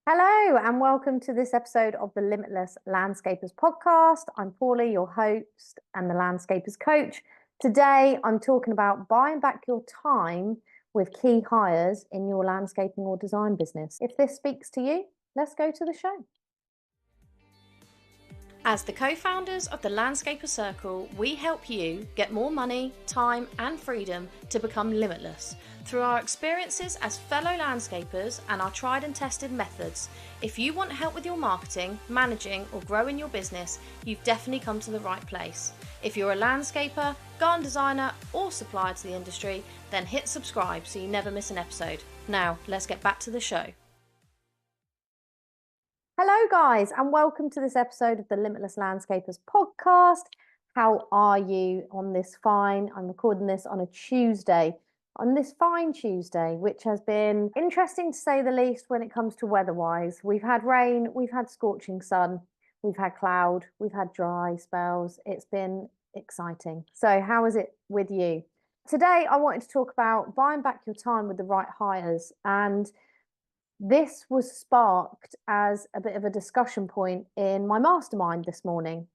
Hello, and welcome to this episode of the Limitless Landscapers podcast. I'm Paula, your host and the Landscapers coach. Today, I'm talking about buying back your time with key hires in your landscaping or design business. If this speaks to you, let's go to the show. As the co-founders of the Landscaper Circle, we help you get more money, time and freedom to become limitless through our experiences as fellow landscapers and our tried and tested methods. If you want help with your marketing, managing or growing your business, you've definitely come to the right place. If you're a landscaper, garden designer or supplier to the industry, then hit subscribe so you never miss an episode. Now, let's get back to the show. Hello, guys, and welcome to this episode of the Limitless Landscapers podcast. How are you on this I'm recording this on a Tuesday, on this fine Tuesday, which has been interesting to say the least when it comes to weather-wise. We've had rain, we've had scorching sun, we've had cloud, we've had dry spells. It's been exciting. So how is it with you? Today, I wanted to talk about buying back your time with the right hires, and this was sparked as a bit of a discussion point in my mastermind this morning.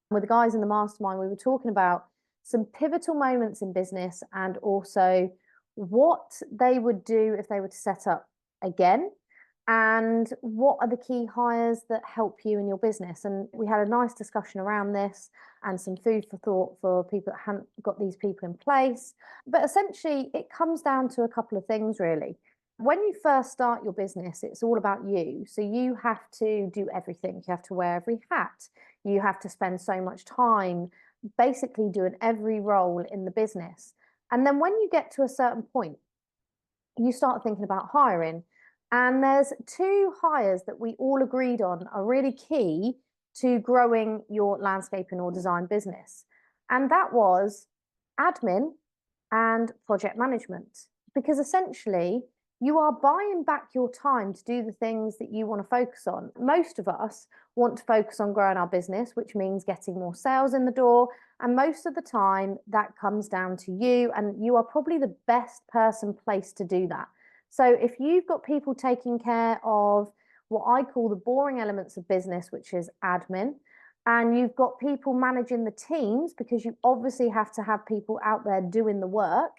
With the guys in the mastermind, we were talking about some pivotal moments in business and also what they would do if they were to set up again and what are the key hires that help you in your business. And we had a nice discussion around this and some food for thought for people that hadn't got these people in place. But essentially, it comes down to a couple of things, really. When you first start your business, it's all about you. So you have to do everything. You have to wear every hat. You have to spend so much time basically doing every role in the business. And then when you get to a certain point, you start thinking about hiring. And there's two hires that we all agreed on are really key to growing your landscaping or design business. And that was admin and project management. Because essentially, you are buying back your time to do the things that you want to focus on. Most of us want to focus on growing our business, which means getting more sales in the door. And most of the time, that comes down to you, and you are probably the best person placed to do that. So if you've got people taking care of what I call the boring elements of business, which is admin, and you've got people managing the teams, because you obviously have to have people out there doing the work,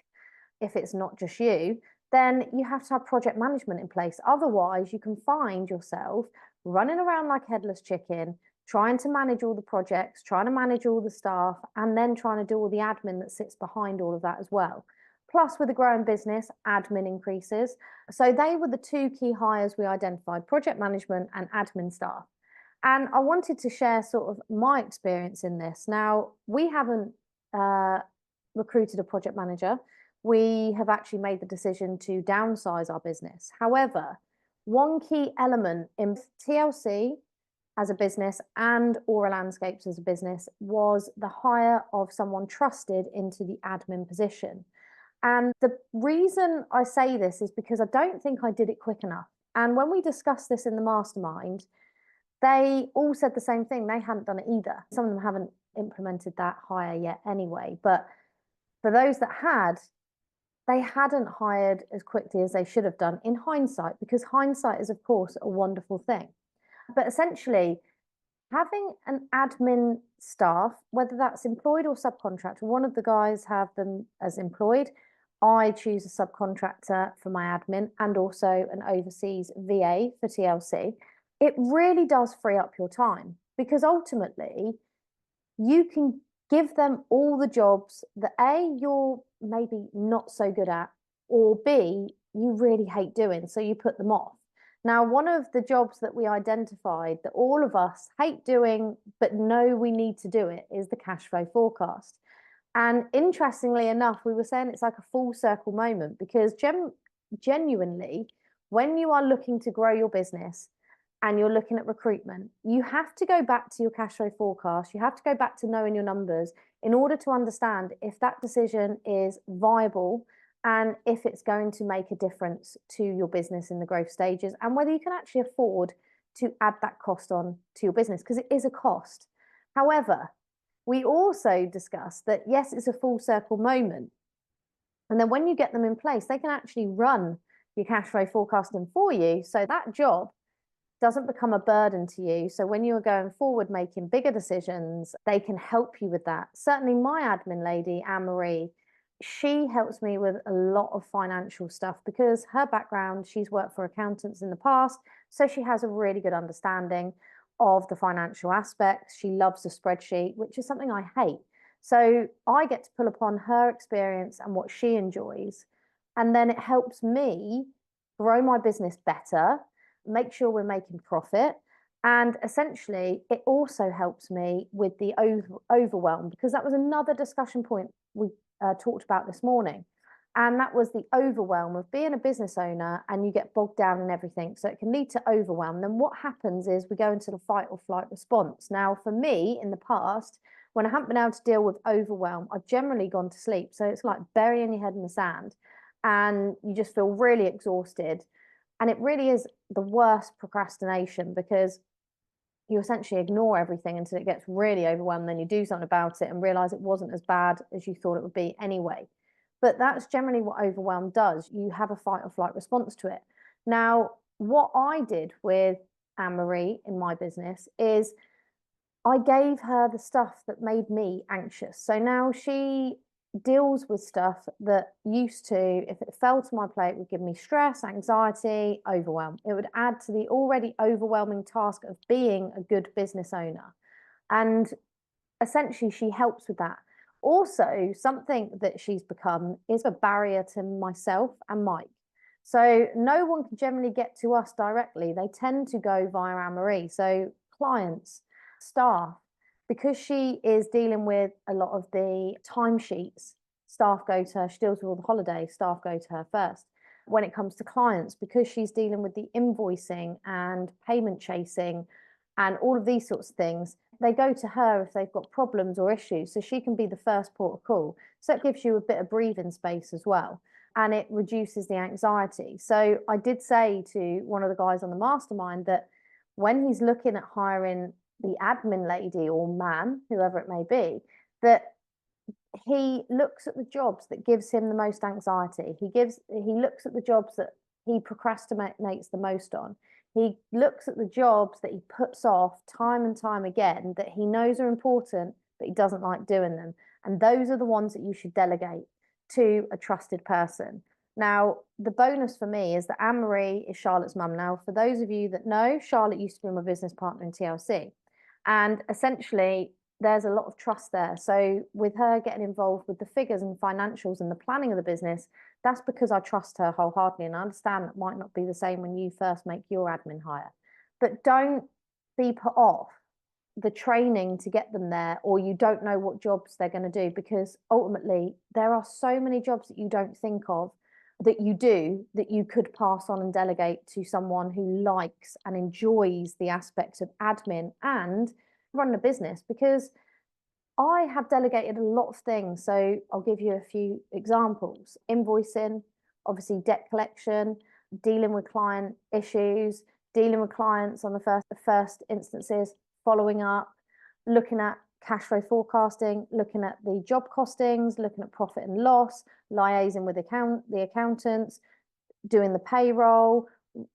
if it's not just you, then you have to have project management in place. Otherwise, you can find yourself running around like a headless chicken, trying to manage all the projects, trying to manage all the staff, and then trying to do all the admin that sits behind all of that as well. Plus, with a growing business, admin increases. So they were the two key hires we identified: project management and admin staff. And I wanted to share sort of my experience in this. Now, we haven't recruited a project manager. We have actually made the decision to downsize our business. However, one key element in TLC as a business and Aura Landscapes as a business was the hire of someone trusted into the admin position. And the reason I say this is because I don't think I did it quick enough. And when we discussed this in the mastermind, they all said the same thing. They hadn't done it either. Some of them haven't implemented that hire yet anyway. But for those that had, they hadn't hired as quickly as they should have done in hindsight, because hindsight is, of course, a wonderful thing. But essentially, having an admin staff, whether that's employed or subcontractor, one of the guys have them as employed. I choose a subcontractor for my admin and also an overseas VA for TLC. It really does free up your time, because ultimately you can give them all the jobs that A, you're maybe not so good at, or B, you really hate doing, so you put them off. Now, one of the jobs that we identified that all of us hate doing, but know we need to do it, is the cash flow forecast. And interestingly enough, we were saying it's like a full circle moment, because genuinely, when you are looking to grow your business, and you're looking at recruitment, you have to go back to your cash flow forecast. You have to go back to knowing your numbers in order to understand if that decision is viable and if it's going to make a difference to your business in the growth stages, and whether you can actually afford to add that cost on to your business, because it is a cost. However, we also discussed that, yes, it's a full circle moment. And then when you get them in place, they can actually run your cash flow forecasting for you. So that job doesn't become a burden to you. So when you're going forward making bigger decisions, they can help you with that. Certainly my admin lady, Anne-Marie, she helps me with a lot of financial stuff because her background, she's worked for accountants in the past, so she has a really good understanding of the financial aspects. She loves a spreadsheet, which is something I hate. So I get to pull upon her experience and what she enjoys. And then it helps me grow my business better, make sure we're making profit. And essentially, it also helps me with the overwhelm, because that was another discussion point we talked about this morning. And that was the overwhelm of being a business owner and you get bogged down in everything. So it can lead to overwhelm. Then what happens is we go into the fight or flight response. Now, for me in the past, when I haven't been able to deal with overwhelm, I've generally gone to sleep. So it's like burying your head in the sand and you just feel really exhausted. And it really is the worst procrastination because you essentially ignore everything until it gets really overwhelmed. Then you do something about it and realize it wasn't as bad as you thought it would be anyway. But that's generally what overwhelm does. You have a fight or flight response to it. Now, what I did with Anne-Marie in my business is I gave her the stuff that made me anxious. So now she deals with stuff that used to, if it fell to my plate, would give me stress, anxiety, overwhelm. It would add to the already overwhelming task of being a good business owner. And essentially, she helps with that. Also, something that she's become is a barrier to myself and Mike. So no one can generally get to us directly. They tend to go via Anne-Marie. So clients, staff, because she is dealing with a lot of the timesheets, staff go to her. She deals with all the holidays, staff go to her first. When it comes to clients, because she's dealing with the invoicing and payment chasing and all of these sorts of things, they go to her if they've got problems or issues. So she can be the first port of call. So it gives you a bit of breathing space as well. And it reduces the anxiety. So I did say to one of the guys on the mastermind that when he's looking at hiring the admin lady or man, whoever it may be, that he looks at the jobs that gives him the most anxiety. He looks at the jobs that he procrastinates the most on. He looks at the jobs that he puts off time and time again that he knows are important, but he doesn't like doing them. And those are the ones that you should delegate to a trusted person. Now, the bonus for me is that Anne-Marie is Charlotte's mum. Now, for those of you that know, Charlotte used to be my business partner in TLC. And essentially, there's a lot of trust there. So with her getting involved with the figures and financials and the planning of the business, that's because I trust her wholeheartedly. And I understand that might not be the same when you first make your admin hire. But don't be put off the training to get them there, or you don't know what jobs they're going to do, because ultimately there are so many jobs that you don't think of that you do that you could pass on and delegate to someone who likes and enjoys the aspects of admin and run a business. Because I have delegated a lot of things. So I'll give you a few examples. Invoicing, obviously debt collection, dealing with client issues, dealing with clients on the first instances, following up, looking at cash flow forecasting, looking at the job costings, looking at profit and loss, liaising with the accountants, doing the payroll,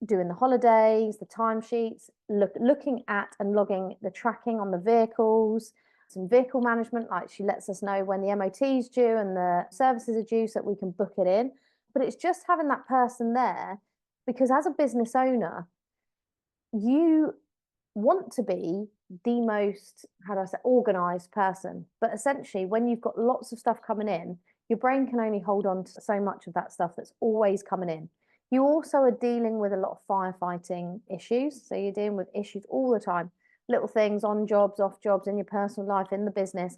doing the holidays, the timesheets, looking at and logging the tracking on the vehicles, some vehicle management, like she lets us know when the MOT is due and the services are due so that we can book it in. But it's just having that person there, because as a business owner, you want to be the most, how do I say, organized person. But essentially, when you've got lots of stuff coming in, your brain can only hold on to so much of that stuff that's always coming in. You also are dealing with a lot of firefighting issues. So you're dealing with issues all the time, little things on jobs, off jobs, in your personal life, in the business.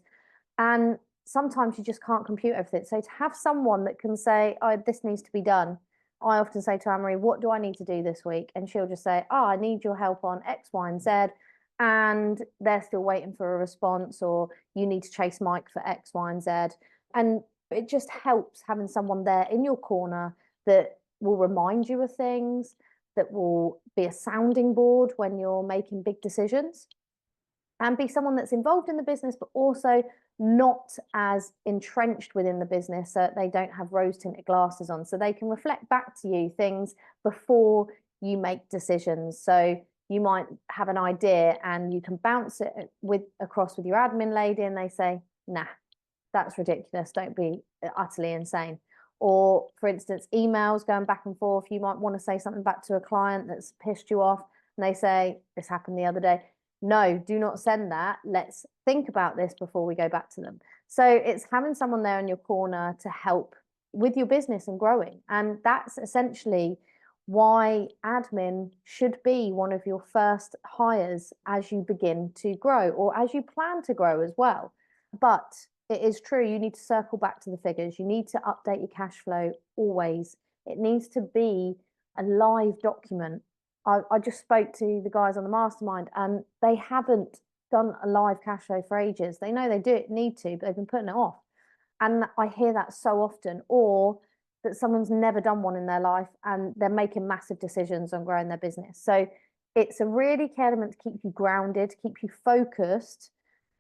And sometimes you just can't compute everything. So to have someone that can say, oh, this needs to be done. I often say to Anne-Marie, what do I need to do this week? And she'll just say, oh, I need your help on X, Y, and Z. And they're still waiting for a response, or you need to chase Mike for X, Y, and Z. And it just helps having someone there in your corner that will remind you of things, that will be a sounding board when you're making big decisions, and be someone that's involved in the business, but also not as entrenched within the business, so that they don't have rose-tinted glasses on, so they can reflect back to you things before you make decisions. So You might have an idea and you can bounce it across with your admin lady and they say, nah, that's ridiculous. Don't be utterly insane. Or for instance, emails going back and forth. You might want to say something back to a client that's pissed you off and they say, this happened the other day. No, do not send that. Let's think about this before we go back to them. So it's having someone there in your corner to help with your business and growing. And that's essentially why admin should be one of your first hires as you begin to grow or as you plan to grow as well. But it is true, you need to circle back to the figures. You need to update your cash flow always. It needs to be a live document. I just spoke to the guys on the mastermind and they haven't done a live cash flow for ages. They know they need to, but they've been putting it off. And I hear that so often, or that someone's never done one in their life and they're making massive decisions on growing their business. So it's a really key element to keep you grounded, to keep you focused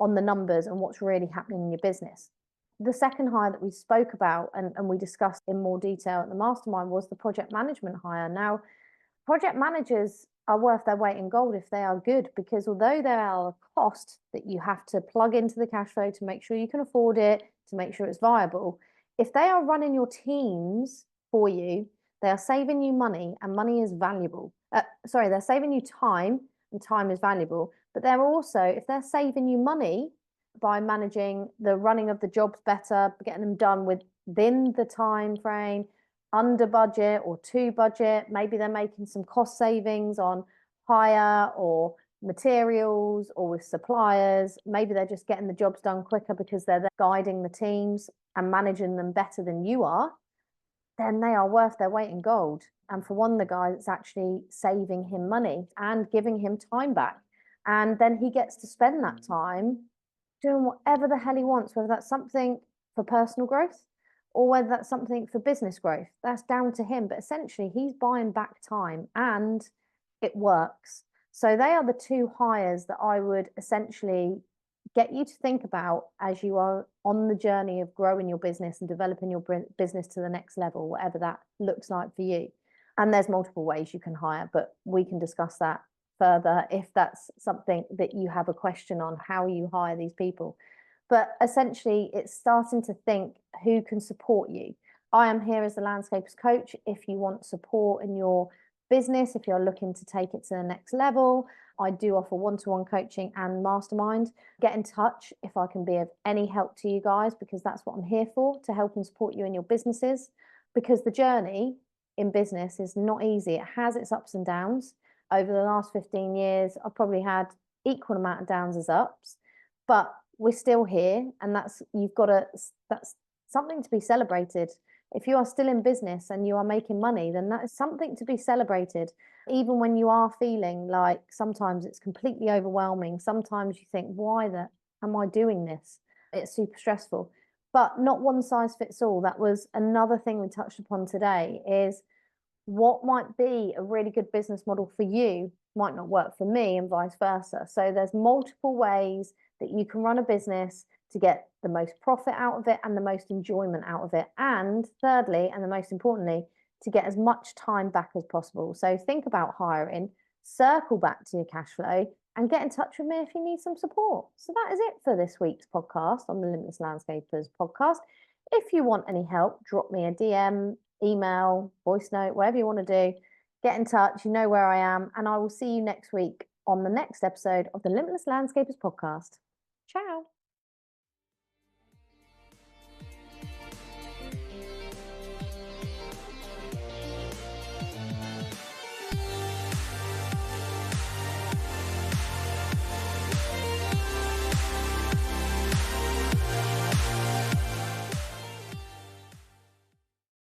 on the numbers and what's really happening in your business. The second hire that we spoke about and we discussed in more detail at the mastermind was the project management hire. Now, project managers are worth their weight in gold if they are good, because although there are a cost that you have to plug into the cash flow to make sure you can afford it, to make sure it's viable, if they are running your teams for you, they are saving you money, and money is valuable. They're saving you time, and time is valuable. But they're also, if they're saving you money by managing the running of the jobs better, getting them done within the time frame, under budget or to budget, maybe they're making some cost savings on hire or materials or with suppliers. Maybe they're just getting the jobs done quicker because they're guiding the teams and managing them better than you are. Then they are worth their weight in gold. And for one of the guys, it's actually saving him money and giving him time back. And then he gets to spend that time doing whatever the hell he wants, whether that's something for personal growth or whether that's something for business growth. That's down to him. But essentially, he's buying back time and it works. So they are the two hires that I would essentially get you to think about as you are on the journey of growing your business and developing your business to the next level, whatever that looks like for you. And there's multiple ways you can hire, but we can discuss that further if that's something that you have a question on, how you hire these people. But essentially, it's starting to think who can support you. I am here as the landscapers coach. If you want support in your business, if you're looking to take it to the next level, I do offer one-to-one coaching and mastermind. Get in touch if I can be of any help to you guys, because that's what I'm here for, to help and support you in your businesses. Because the journey in business is not easy. It has its ups and downs. Over the last 15 years, I've probably had equal amount of downs as ups, but we're still here, and that's something to be celebrated. If you are still in business and you are making money, then that is something to be celebrated. Even when you are feeling like sometimes it's completely overwhelming, sometimes you think, am I doing this? It's super stressful, but not one size fits all. That was another thing we touched upon today, is what might be a really good business model for you might not work for me, and vice versa. So there's multiple ways that you can run a business to get the most profit out of it and the most enjoyment out of it. And thirdly, and the most importantly, to get as much time back as possible. So think about hiring, circle back to your cash flow, and get in touch with me if you need some support. So that is it for this week's podcast on the Limitless Landscapers podcast. If you want any help, drop me a DM, email, voice note, whatever you want to do. Get in touch. You know where I am. And I will see you next week on the next episode of the Limitless Landscapers podcast. Ciao.